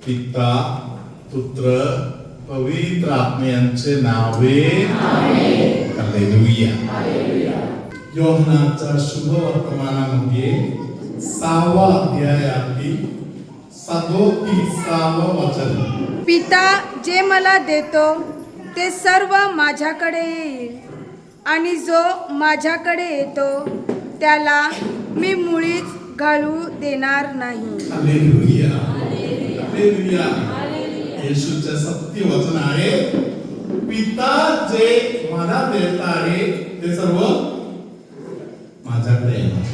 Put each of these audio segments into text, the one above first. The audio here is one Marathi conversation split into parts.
पिता पुत्र पवित्र आत्म्यांचे नावे हालेलुया. योहनाच्या शुभ वर्तमानामध्ये 6वा अध्यायातील 37वा वचन. पिता जे मला देतो ते सर्व माझ्याकडे येईल आणि जो माझ्याकडे येतो त्याला मी मुळीच घालू देणार नाही. हालेलुया. हालेलुया. येशूचे सत्य वचन आहे, पिता जे मला देत आहे ते सर्व माझ्याकडे येणार.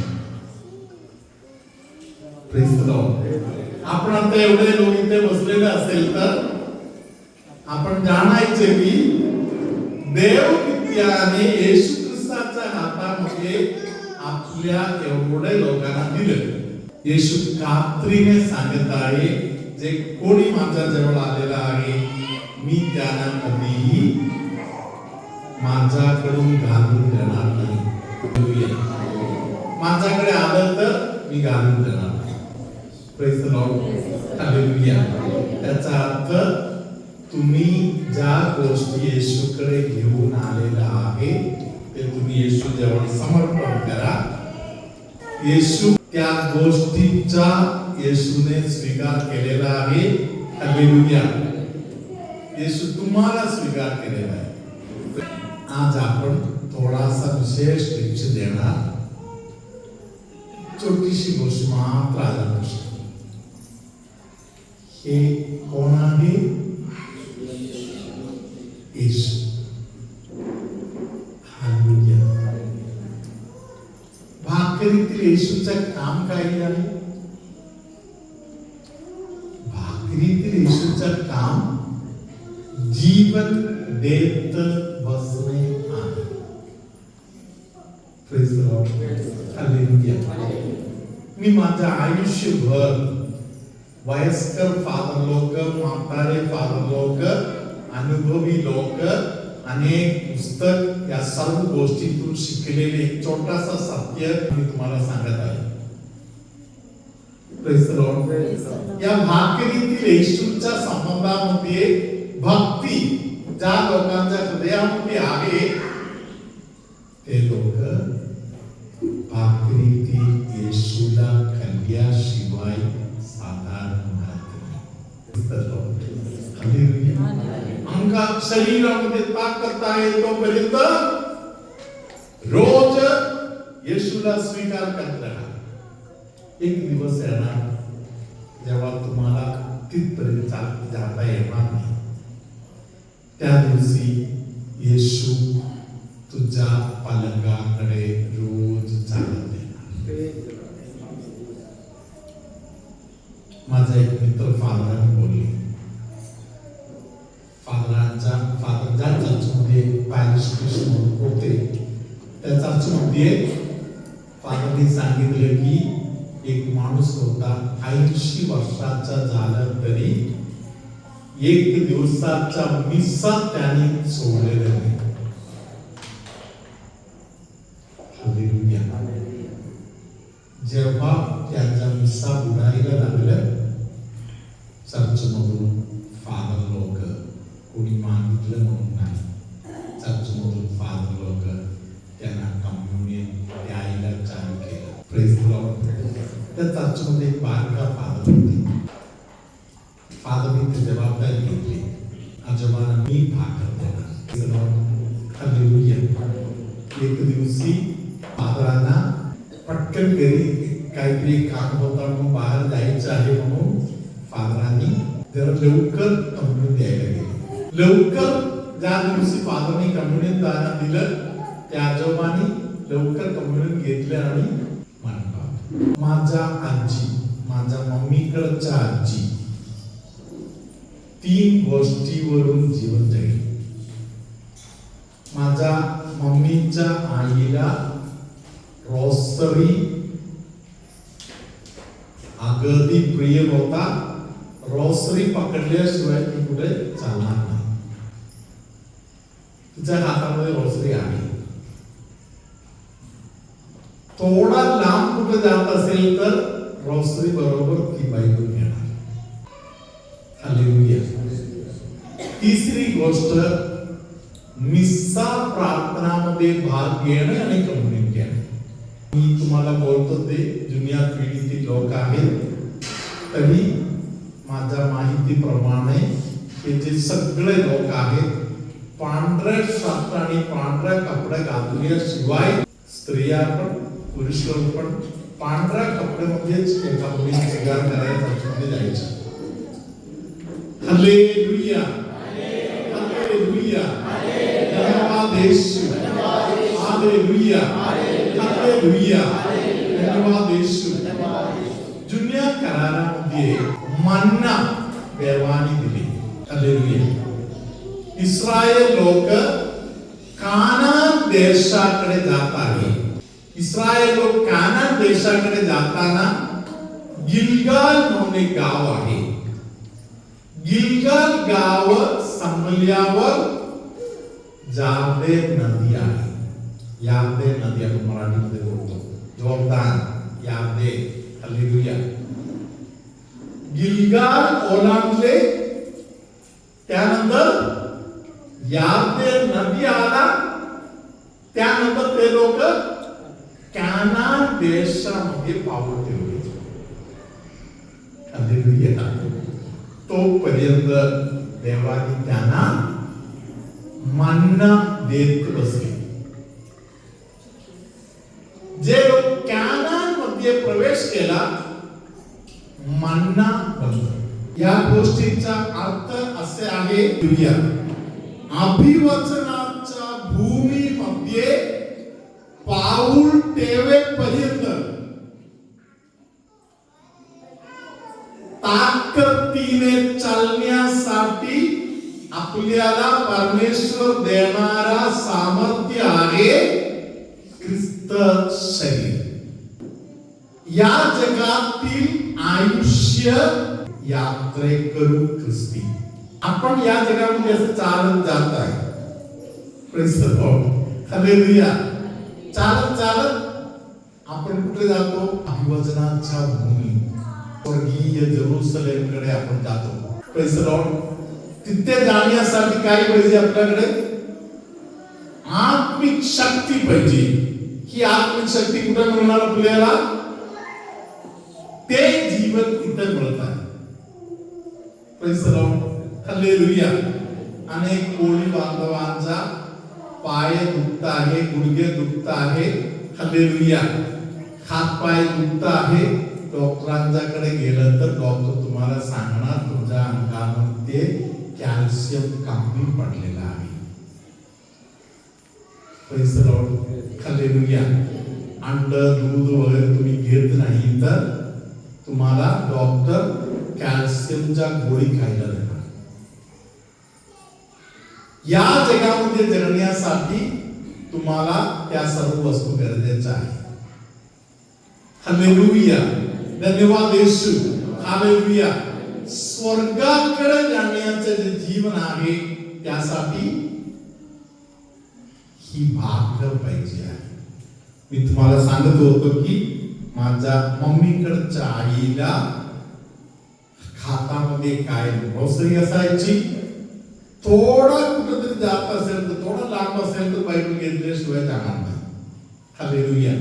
Praise the Lord. आपण आता एवढे लोक इथे बसलेले असेल तर आपण जाणायचे की देव कित्याने येशू ख्रिस्ताच्या हातामध्ये आपल्या एवढ्या लोकांना दिले. येशू खात्रीने सांगत आहे, जे कोणी माझ्या जवळ आलेला आहे मी त्यांना कधीही माझ्याकडून घालून देणार नाही. माझ्याकडे आलं तर मी घालून देणार नाही. Praise the Lord. हालेलुया. त्याचा अर्थ तुम्ही ज्या गोष्टी येशूकडे घेऊन आलेला आहे ते तुम्ही येशू जवळ समर्पण करा. येशू त्या गोष्टीचा येशूने स्वीकार केलेला आहे. हालेलुया. येशू तुम्हाला स्वीकार केलेला आहे. आज आपण थोडासा विशेष लक्ष देणार. छोटीशी गोष्ट मात्र आहे. हे कोण आहे? येशू. हालेलुया. भाकरीतील येशूचं काम काय आहे? भाकरीतील येशूचं काम जीवन देत बसणे आहे. Praise the Lord. हालेलुया. मी माझं आयुष्यभर वयस्कर फादर लोक, म्हातारे फादर लोक, अनुभवी लोक, अनेक पुस्तक या सर्व गोष्टीतून शिकलेले एक छोटासा सत्य मी तुम्हाला सांगत आहे. Praise the Lord. या भाकरीतील येशूच्या संबंधामध्ये भक्ती ज्या लोकांच्या हृदयामध्ये आहे ते लोक भाकरीतील येशूला खाल्ल्याशिवाय साधारण अंगा शरीरामध्ये ताकद आहे तोपर्यंत रोज येशूला स्वीकार करत राहा. एक दिवस येणार जेव्हा तुम्हाला तिथपर्यंत जाता येणार नाही. त्या दिवशी येशू तुझ्या पलंगाकडे रोज चालत येणार. माझा एक मित्र फादरांनी बोलले, फादर ज्या चर्चमध्ये पॅरिस कृष्ण होते त्या चर्चमध्ये फादरने सांगितले की एक माणूस होता 80 वर्षाचा झाला तरी एक दिवसाचा मिसा त्याने सोडलेला नाही. हालेलुया. जेव्हा त्याचा मिसा बुडायला लागलं चर्चमधून फादर लोक, कोणी मागितलं म्हणून नाही, चर्चमधून फादर लोक त्यांना कम्युनियन द्यायला चालू केलं. Praise the Lord. त्या चर्चमध्ये एक बारका फादर होते. फादरने ती जबाबदारी घेतली, आजोबांना मी भाकर देणार. हालेलुया. एक दिवशी फादरांना पटकन घरी काहीतरी काम होता म्हणून बाहेर जायचं आहे म्हणून फादरांनी जरा लवकर कम्युनियन द्यायला गेले. लवकर ज्या दिवशी फादरने कम्युनियन द्यायला दिलं त्या आजोबांनी लवकर कम्युनियन घेतलं आणि म्हणतात, माझ्या आजी, माझ्या मम्मीकडच्या आजी 3 गोष्टीवरून जीवन जगली. माझ्या मम्मीच्या आईला रोसरी अगदी प्रिय होता. रोसरी पकडल्याशिवाय ती कुठे चालणार नाही. तिच्या हातामध्ये रोसरी आहे. थोडा लांब कुठे जात असेल तर रोसरी बरोबर ती बाई घेऊन येणार. हालेलुया. तिसरी गोष्ट मिस्सा प्रार्थनामध्ये भाग घेणे आणि कम्युनिट घेणे. मी तुम्हाला बोलतो ते जुन्या पिढीतील लोक आहेत, तरी माझ्या माहितीप्रमाणे हे जे सगळे लोक आहेत पांढऱ्या शर्ट आणि पांढऱ्या कपडे घातल्याशिवाय स्त्रिया पण पुरुष पण पांढऱ्या कपड्यामध्येच एका मुलीने सिगार करायला चर्चमध्ये जायचं. हालेलुया, हालेलुया, धन्यवाद येशू, हालेलुया, हालेलुया, धन्यवाद येशू. जुन्या करारामध्ये मन्ना देवाने दिली. हालेलुया. इस्रायल लोक कानान देशाकडे जात आहे. इस्रायल लोक कानान देशाकडे जाताना गिलगाल म्हणून एक गाव आहे. गिलगाल गाव संपल्यावर यार्देन नदी आहे. यार्देन नदी आपण मराठीमध्ये बोलतो जोर्दान, यार्देन. हालेलुया. गिलगाल ओलांडले, त्यानंतर यार्देन नदी आला, त्यानंतर ते लोक कानान देशामध्ये पाऊल ठेवले. हालेलुया. तोपर्यंत देवाने त्यांना मन्ना देत बसले. जे लोक कानान मध्ये प्रवेश केला मन्ना बंद. या गोष्टीचा अर्थ असे आहे, अभिवचनाच्या भूमीमध्ये पाऊल ठेवेपर्यंत ताकदीने चालण्यासाठी आपल्याला परमेश्वर देणारा सामर्थ्य आहे ख्रिस्त शरीर. या जगातील आयुष्य यात्रेकरू ख्रिस्ती. आपण या जगामध्ये असं चालत जात आहे. Praise the Lord. हालेलुया. चालत चालत आपण कुठे जातो? अभिवचनाच्या भूमी, स्वर्गीय जेरुसलेमकडे आपण जातो. Praise the Lord. तिथे जाण्यासाठी काय पाहिजे आपल्याकडे? आत्मिक शक्ती पाहिजे. ही आत्मिक शक्ती कुठे मिळणार आपल्याला? ते जीवन इथे मिळत आहे. Praise the Lord. हालेलुया. अनेक कोळी बांधवांचा पाय दुखत आहे, गुडघे दुखत आहे. हालेलुया. हात पाय दुखत आहे. डॉक्टरांच्याकडे गेलं तर डॉक्टर तुम्हाला सांगणार तुमच्या अंगामध्ये कॅल्शियम कमी पडलेलं आहे. Praise the Lord. हालेलुया. अंड दूध वगैरे तुम्ही घेत नाही तर तुम्हाला डॉक्टर कॅल्शियमच्या गोळी खायला देणार. या जगामध्ये जगण्यासाठी तुम्हाला त्या सर्व वस्तू गरजेच्या आहेत. हालेलुया. धन्यवाद येशू. हालेलुया. स्वर्गाकडे जाण्याचे जे जीवन आहे त्यासाठी ही भाकर पाहिजे आहे. मी तुम्हाला सांगत होतो की माझ्या मम्मीकडच्या आईला खातामध्ये काय ग्रोसरी असायची. थोडा कुठेतरी जात असेल तर, थोडा लांब असेल तर बायबल घेतल्याशिवाय जाणार नाही. हालेलुया.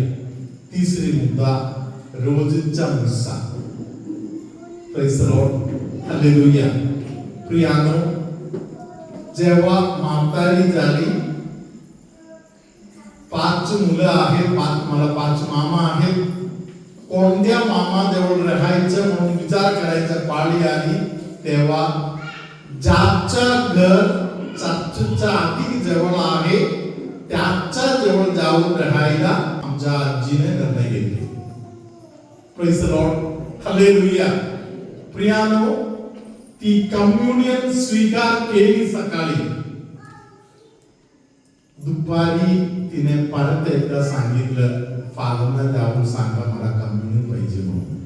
तिसरी मुद्दा रोजचा मिस्सा. Praise the Lord. हालेलुया. प्रियानो, जेव्हा म्हातारी झाली, 5 मुलं आहेत, मला 5 मामा आहेत. कोणत्या मामा जवळ राहायचं म्हणून विचार करायचा पाळी आली, तेव्हा ज्याच्या घर चाचूच्या आधी जवळ आहे त्याच्या जवळ जाऊन राहायला आमच्या आजीने निर्णय घेतले. Praise the Lord. हालेलुया. प्रियानो, ती कम्युनियन स्वीकार केली सकाळी. दुपारी तिने परत एकदा सांगितलं, फादरला जाऊन सांगा मला कम्युनियन पाहिजे म्हणून.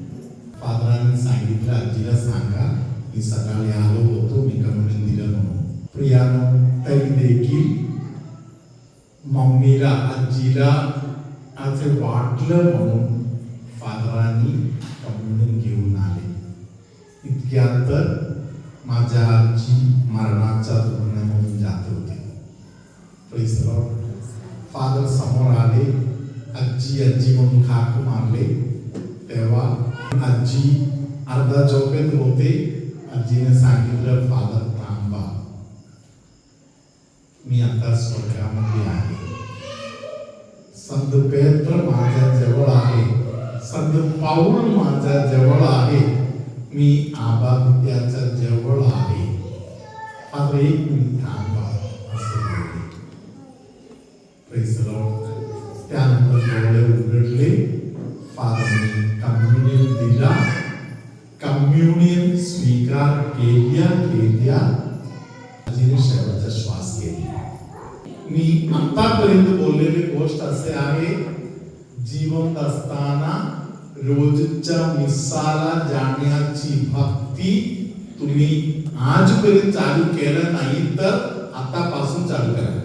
फादरांनी सांगितलं आजीला सांगा मी सकाळी आलो होतो, मी कम्युनियन दिलं म्हणून. प्रियानो, तरी देखील मम्मीला आजीला असे वाटलं म्हणून फादरांनी कम्युनियन घेऊन आले. इतक्यात माझ्या आजी मरणाच्या धोरणामधून जात होते. Praise the Lord. फादर समोर आले, आजी आजी म्हणून हाक मारले. तेव्हा आजी अर्धा झोपेत होते. आजीने सांगितलं, फादर थांबा, मी आता स्वर्गामध्ये आहे. संत पेत्र माझ्या जवळ आहे, संत पाऊल माझ्या जवळ आहे, मी आबा त्याच्या जवळ आहे. फादर एक मिनिट थांबा असं बोलले. Praise the Lord. त्यानंतर डोळे उघडले. फादरने कम्युनियन दिला. कम्युनियन स्वीकार केल्या आजीने शेवटचा श्वास घेतला. मी आतापर्यंत बोललेली गोष्ट असे आहे, जिवंत असताना रोजच्या मिसाला जाण्याची भक्ती तुम्ही आजपर्यंत चालू केलं नाही तर आतापासून चालू करा.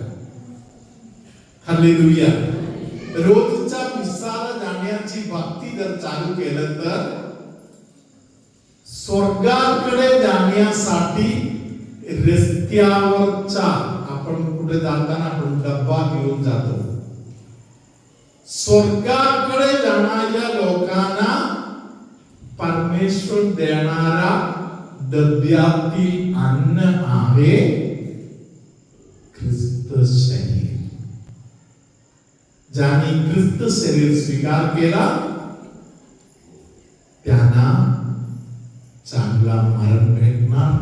हालेलुया. रोजच्या मिसाला जाण्याची भक्ती जर चालू केलं तर स्वर्गाकडे जाण्यासाठी रस्त्यावरचा आपण कुठे जाताना आपण डब्बा घेऊन जातो. स्वर्गाकडे जाणाऱ्या लोकांना परमेश्वर देणारा डब्यातील अन्न आहे ख्रिस्त शरीर. ज्यांनी ख्रिस्त शरीर स्वीकार केला त्यांना चांगला मरण भेटणार.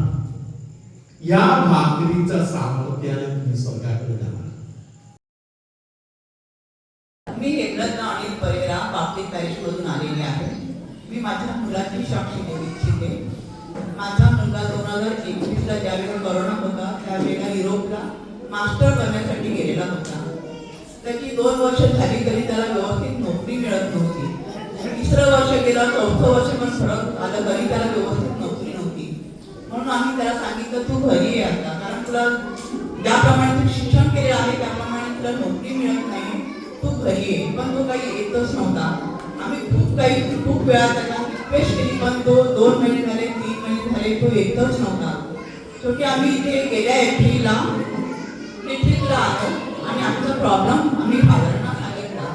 या भाकरीच्या सामर्थ्याने तुम्ही स्वर्गाकडे जाणार. मी हेमरत्न अनिल परेरा बाप्तिस्ट पॅरिश मधून आलेली आहे. मी माझ्या मुलाची साक्षी देऊ इच्छिते. माझा मुलगा 2021 ला ज्यावेळेला कोरोना होता त्यावेळेला युरोपला मास्टर करण्यासाठी गेलेला होता. त्याची 2 वर्ष झाली तरी त्याला व्यवस्थित नोकरी मिळत नव्हती. 3रं वर्ष गेला, 4थं वर्ष पण फरक आलं तरी त्याला व्यवस्थित नोकरी नव्हती. म्हणून आम्ही त्याला सांगितलं, तू घरी ये आता, कारण तुला ज्याप्रमाणे तू शिक्षण केले आहे त्याप्रमाणे तुला नोकरी मिळत नाही, तू घरी ये. पण तो काही येतच नव्हता. आम्ही खूप वेळा त्याला रिक्वेस्ट केली, पण तो 2 महिने झाले, 3 महिने झाले, तो येतच नव्हता. शेवटी आम्ही इथे गेल्या एप्रिलला आलो आणि आमचा प्रॉब्लेम आम्ही फादरांना सांगितला.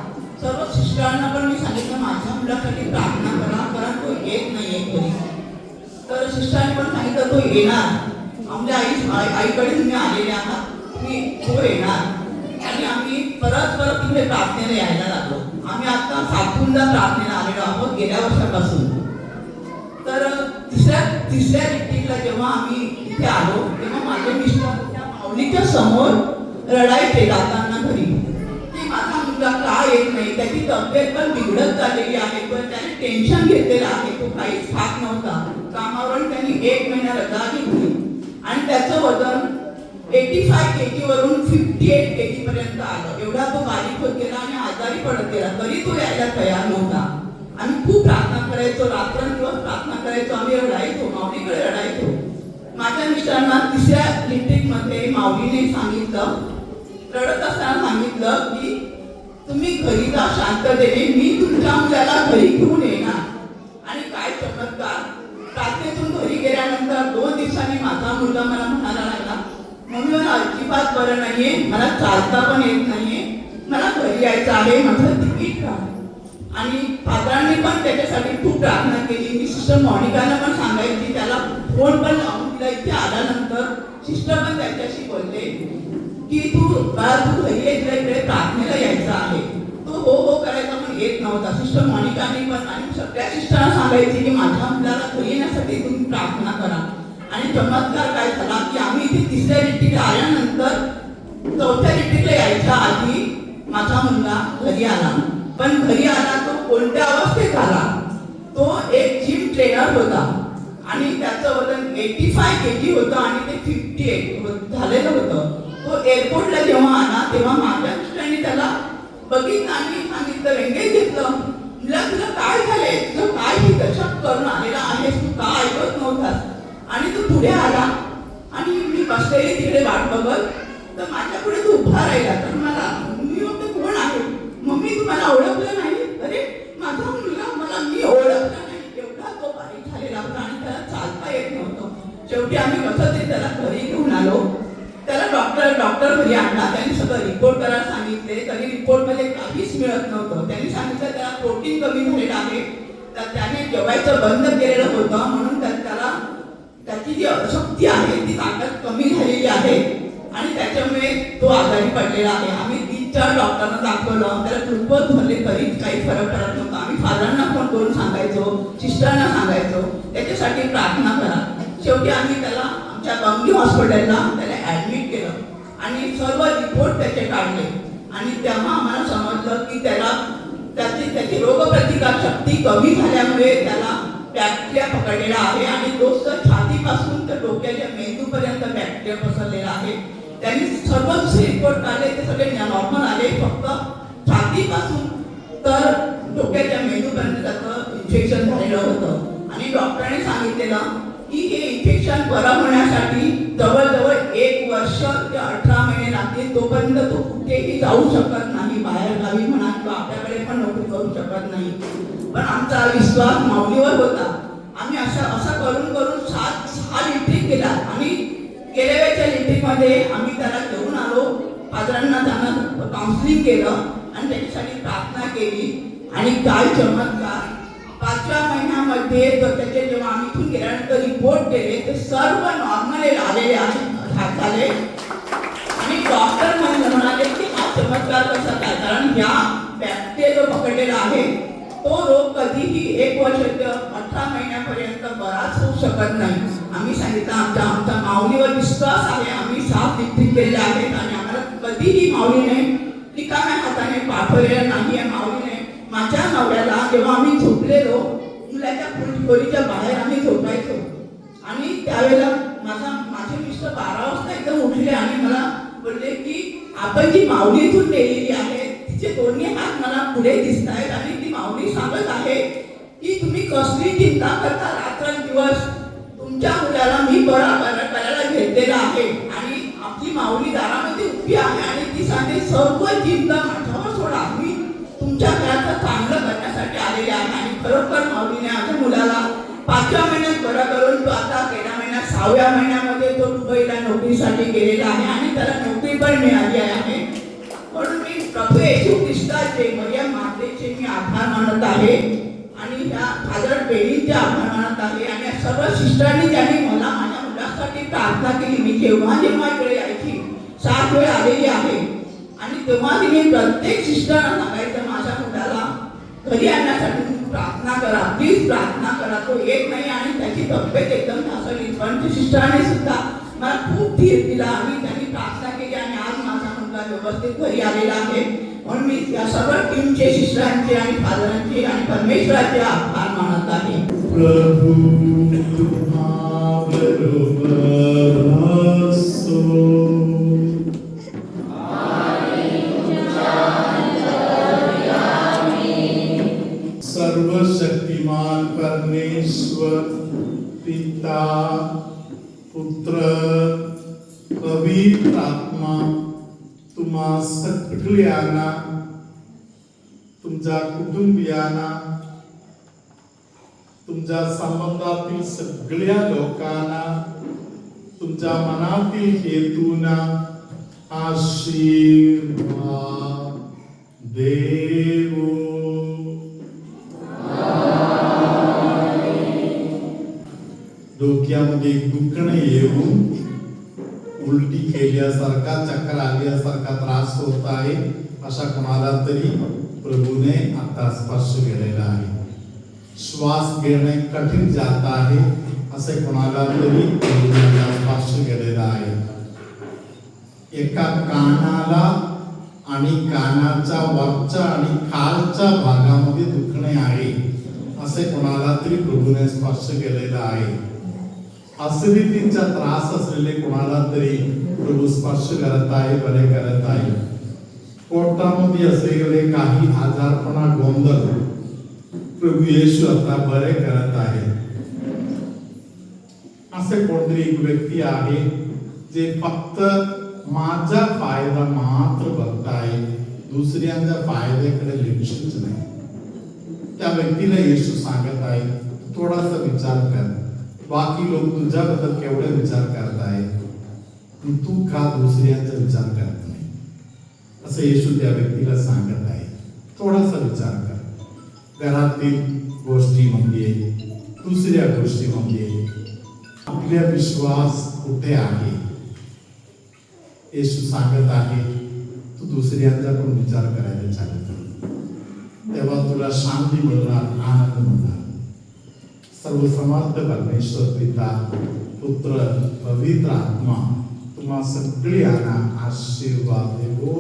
सर्व सिस्टरांना पण मी सांगितलं, माझ्या मुलासाठी प्रार्थना करा, कारण तो येत नाहीये घरी. तर सिस्टरांनी पण सांगितलं, तो येणार, आमच्या आईकडे तुम्ही आलेले आहात, तो येणार. आणि आम्ही परत तिकडे प्रार्थनेला यायला लागलो. आम्ही आता 7 प्रार्थनेला आलेलो आहोत गेल्या वर्षापासून. तर तिसऱ्या रिट्रीटला जेव्हा आम्ही इथे आलो तेव्हा माझे मिस्टर त्या माऊलीच्या समोर रडायचे जाताना घरी, की माझा मुलगा का येत नाही, त्याची तब्येत पण बिघडत चाललेली आहे, पण त्याने टेन्शन घेतलेलं आहे, तो काहीच खात नव्हता. कामावरून त्यांनी 1 महिना रजा घेतली आणि त्याचं वजन 85 kg वरून 58 kg पर्यंत आलं. एवढा तो बारीक होत गेला आणि आजारी पडत गेला, तरी तो यायला तयार नव्हता. आम्ही खूप प्रार्थना करायचो, रात्रंदिवस प्रार्थना करायचो, आम्ही रडायचो, माऊलीकडे रडायचो. माझ्या मिस्टरांना 3ऱ्या लिट्रिकमध्ये माऊलीने सांगितलं, रडत असताना सांगितलं, की तुम्ही घरी जा शांततेने, मी तुमच्या मुलाला घरी घेऊन येणार. आणि काय चमत्कार, प्रार्थनेतून घरी गेल्यानंतर 2 दिवसांनी माझा मुलगा मला म्हणायला लागला, मम्मी मला अजिबात बरं नाहीये, मला चालता पण येत नाहीये, मला घरी यायचं आहे, माझं तिकीट काढ. आणि फादरांनी पण त्याच्यासाठी खूप प्रार्थना केली. मी सिस्टर मॉनिकाला पण सांगायची, त्याला फोन पण लावून दिला. इथे आल्यानंतर सिस्टर पण त्याच्याशी बोलले, की तू घरी इकडे प्रार्थनेला यायचं आहे. तो हो करायचा पण येत नव्हता. सिस्टर मॉनिकाने पण आणि सगळ्या सिस्टरना सांगायची, की माझ्या मुलाला घरी येण्यासाठी तुम्ही प्रार्थना करा. आणि चमत्कार काय झाला, की आम्ही इथे 3ऱ्या रिट्रीटला आल्यानंतर 4थ्या रिट्रीटला यायच्या आधी माझा मुलगा घरी आला. पण घरी आला तो कोणत्या अवस्थेत आला, तो एक जिम ट्रेनर होता आणि त्याचं वजन 85 kg होतं आणि ते 58 झालेलं होतं. तो एअरपोर्टला जेव्हा आला तेव्हा माझ्या मिस्टरांनी त्याला बघितलं आणि सांगितलं, एंगेज घेतलं, तुला काय झालंय, तुझं काय ही दशा करून आलेला आहेस, तू का ऐकत नव्हतास. आणि तो पुढे आला आणि मी बसलेली तिकडे वाट बघत, तर माझ्या पुढे तो उभा राहिला. तर मला मी म्हणते, कोण आहे मम्मी, तुम्हाला ओळखलं नाही? अरे माझा मुलगा, मला मी ओळखलं नाही. एवढा तो बारीक झालेला होता आणि त्याला चालता येत नव्हतं. शेवटी आम्ही नव्हतं. त्यांनी सांगितलं त्याला प्रोटीन कमी झालेलं आहे, तर त्याने जेवायचं बंद केलेलं होतं, म्हणून त्याला त्याची जी शक्ती आहे ती ताकद कमी झालेली आहे आणि त्याच्यामुळे तो आजारी पडलेला आहे. आम्ही 3-4 डॉक्टरांना दाखवलं, त्याला ग्लुकोज भरले तरी काही फरक पडत नव्हता. आम्ही फादरांना फोन करून सांगायचो, सिस्टरांना सांगायचो त्याच्यासाठी प्रार्थना करा. शेवटी आम्ही त्याला आमच्या गंगी हॉस्पिटलला त्याला ॲडमिट केलं आणि सर्व रिपोर्ट त्याचे काढले आणि तेव्हा आम्हाला समजलं की त्याची रोगप्रतिकार शक्ती कमी झाल्यामुळे त्याला बॅक्टेरिया पकडलेला आहे आणि तो छातीपासून तर डोक्याच्या मेंदूपर्यंत बॅक्टेरिया पसरलेला आहे. त्यांनी सर्व रिपोर्ट काढले, ते सगळे नॉर्मल आले, फक्त छातीपासून तर डोक्याच्या मेंदूपर्यंत त्याचं इन्फेक्शन झालेलं होतं आणि डॉक्टरांनी सांगितलेलं की हे इन्फेक्शन बरं होण्यासाठी जवळजवळ 1 वर्ष ते 18 महिने लागतील. तोपर्यंत तो कुठेही जाऊ शकत नाही, बाहेर गावी म्हणा किंवा आपल्याकडे पण नोकरी करू शकत नाही. पण आमचा विश्वास माऊलीवर होता. आम्ही असं करून 6 लिट्रिक केला आणि गेल्या वेळच्या लिट्रिकमध्ये आम्ही त्याला घेऊन आलो, फादरांना त्यांना काउन्सिलिंग केलं आणि त्याच्यासाठी प्रार्थना केली आणि काय चमत्कार, 5व्या महिन्यामध्ये त्याचे जेव्हा आम्ही इथून गेल्यानंतर रिपोर्ट केले ते सर्व नॉर्मल आलेले झाले आणि डॉक्टर म्हणाले की हा चमत्कार कसा काय, कारण ह्या बॅक्टेरिया जो पकडलेला आहे तो रोग कधीही 1 वर्ष ते 18 महिन्यापर्यंत बराच होऊ शकत नाही. आम्ही सांगितलं आमच्या माऊलीवर विश्वास आहे, आम्ही 7 लिट्रिक केलेले आहेत आणि आम्हाला कधीही माऊलीने रिकाम्या हाताने पाठवलेलं नाही आहे. माऊलीने माझ्या नवऱ्याला जेव्हा आम्ही झोपलेलो मुलाच्या खोलीच्या बाहेर आम्ही झोपायचो आणि त्यावेळेला माझे मिस्टर 12 वाजता एकदम उठले आणि मला बोलले की आपण जी माऊली इथून नेलेली आहे तिचे दोन्ही हात मला पुढे दिसत आहेत आणि ती माऊली सांगत आहे की तुम्ही कसली चिंता करता, रात्रंदिवस तुमच्या मुलाला मी बरा करायला घेतलेला आहे आणि आपली माऊली दारामध्ये उभी आहे आणि ती सांगते सर्व चिंता माझ्यावर सोडा, मी तुमच्या घराचं चांगलं करण्यासाठी आलेले आहे. आणि खरोखर माऊलीने माझ्या मुलाला 5व्या महिन्यात बरं करून तो आता गेल्या महिन्यात 6व्या महिन्यामध्ये तो दुबईला नोकरीसाठी गेलेला आहे आणि त्याला नोकरी पण मिळाली आहे. म्हणून मी प्रभू येशू ख्रिस्ताचे, मरियम मातेचे मी आभार मानत आहे आणि ह्या फादर बेलींचे आभार मानत आहे आणि सर्व सिस्टरांनी ज्यांनी मला माझ्या मुलासाठी प्रार्थना केली. मी जेव्हा इकडे यायची 7 वेळ आलेली आहे आणि तेव्हा तिने प्रत्येक सिस्टरला सांगायचं माझ्या मुलाला घरी आणण्यासाठी प्रार्थना करा, प्लीज प्रार्थना करा, तो येत नाही आणि त्याची तब्येत एकदम ढासळली. पण सिस्टरांनी सुद्धा मला खूप धीर दिला आणि त्यांनी प्रार्थना केली आणि आज माझा मुलगा व्यवस्थित घरी आलेला आहे. म्हणून मी या सर्व टीमचे, सिस्टरांचे आणि फादरांचे आणि परमेश्वराचे आभार मानत आहे. प्रभु बरोबर असो. सर्वशक्तिमान परमेश्वर पिता पुत्र पवित्र आत्मा तुम्हा सगळ्यांना, तुमच्या कुटुंबियांना, तुमच्या संबंधातील सगळ्या लोकांना, तुमच्या मनातील हेतूंना आशीर्वाद देवो. डोक्यामध्ये दुखणं येऊन उलटी केल्यासारखा, चक्कर आल्यासारखा त्रास होत आहे अशा कोणाला तरी प्रभूने आता स्पर्श केलेला आहे. श्वास घेणे कठीण जात आहे असे कोणाला तरी प्रभूने स्पर्श केलेला आहे. एका कानाला आणि कानाच्या वरच्या आणि खालच्या भागामध्ये दुखणे आहे असे कोणाला तरी प्रभूने स्पर्श केलेला आहे. ऍसिडिटीचा त्रास असलेले कोणाला तरी प्रभू स्पर्श करत आहे, बरे करत आहे. पोटामध्ये असलेले काही आजारपणा, गोंधळ प्रभू येशू आता बरे करत आहे. असे कोणतरी एक व्यक्ती आहे जे फक्त माझा फायदा मात्र बघताय, दुसऱ्यांच्या फायद्याकडे लक्षच नाही. त्या व्यक्तीला येशू सांगत आहे थोडासा विचार कर, बाकी लोक तुझ्याबद्दल केवढे विचार करताय, तू का दुसऱ्यांचा विचार करत नाही, असं येशू त्या व्यक्तीला सांगत आहे. थोडासा विचार कर. घरातील गोष्टी म्हणजे, दुसऱ्या गोष्टी म्हणजे आपला विश्वास कुठे आहे. येशू सांगत आहे तू दुसऱ्यांचा पण विचार करायला चालू कर, तेव्हा तुला शांती मिळणार, आनंद मिळणार. सर्वसमर्थ परमेश्वर पिता, पुत्र, पवित्र आत्मा तुम्हा सगळ्यांना आशीर्वाद देवो.